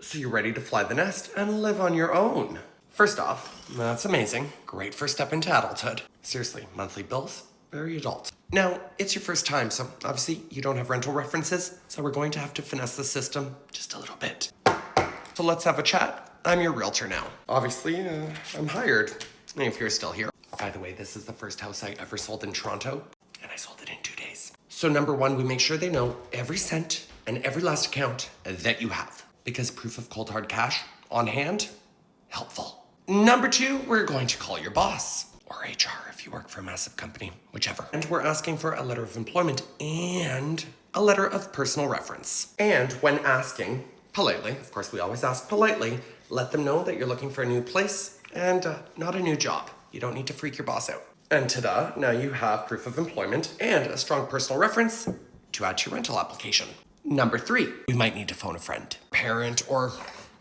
So you're ready to fly the nest and live on your own. First off, that's amazing. Great first step into adulthood. Seriously, monthly bills, very adult. Now, it's your first time, so obviously you don't have rental references, so we're going to have to finesse the system just a little bit. So let's have a chat. I'm your realtor now. Obviously, I'm hired, if you're still here. By the way, this is the first house I ever sold in Toronto, and I sold it in 2 days. So number one, we make sure they know every cent and every last account that you have, because proof of cold hard cash on hand, helpful. Number two, we're going to call your boss, or HR if you work for a massive company, whichever. And we're asking for a letter of employment and a letter of personal reference. And when asking, politely, of course we always ask politely, let them know that you're looking for a new place and not a new job. You don't need to freak your boss out. And ta-da, now you have proof of employment and a strong personal reference to add to your rental application. Number three, we might need to phone a friend, parent, or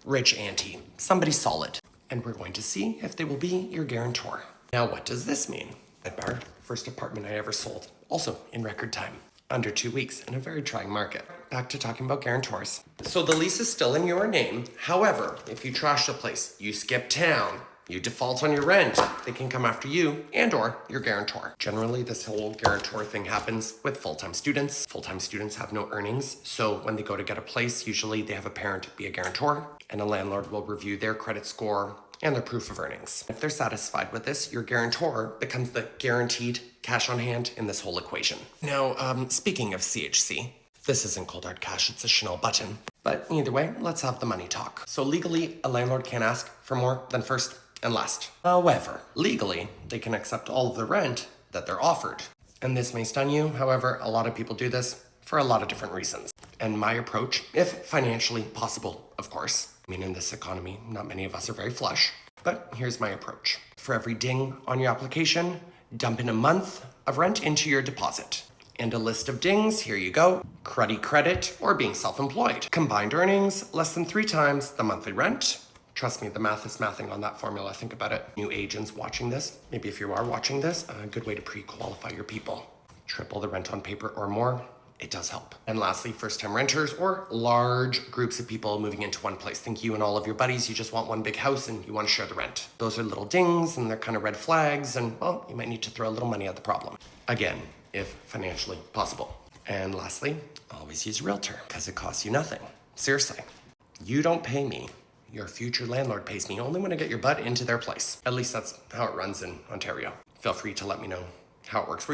rich auntie, somebody solid. And we're going to see if they will be your guarantor. Now, what does this mean? Our first apartment I ever sold, also in record time, under 2 weeks in a very trying market. Back to talking about guarantors. So the lease is still in your name. However, if you trash the place, you skip town, you default on your rent, they can come after you and or your guarantor. Generally, this whole guarantor thing happens with full-time students. Full-time students have no earnings, so when they go to get a place, usually they have a parent be a guarantor, and a landlord will review their credit score and their proof of earnings. If they're satisfied with this, your guarantor becomes the guaranteed cash on hand in this whole equation. Now, speaking of CHC, this isn't cold hard cash, it's a Chanel button. But either way, let's have the money talk. So legally, a landlord can't ask for more than first and last. However, legally, they can accept all of the rent that they're offered. And this may stun you, however, a lot of people do this for a lot of different reasons. And my approach, if financially possible, of course. I mean, in this economy, not many of us are very flush, but here's my approach. For every ding on your application, dump in a month of rent into your deposit. And a list of dings, here you go. Cruddy credit or being self-employed. Combined earnings, less than 3 times the monthly rent. Trust me, the math is mathing on that formula. Think about it. New agents watching this, maybe if you are watching this, a good way to pre-qualify your people. Triple the rent on paper or more, it does help. And lastly, first-time renters or large groups of people moving into one place. Think you and all of your buddies, you just want one big house and you want to share the rent. Those are little dings and they're kind of red flags and, well, you might need to throw a little money at the problem. Again, if financially possible. And lastly, always use a realtor because it costs you nothing. Seriously, you don't pay me. Your future landlord pays me only when I get your butt into their place. At least that's how it runs in Ontario. Feel free to let me know how it works for you.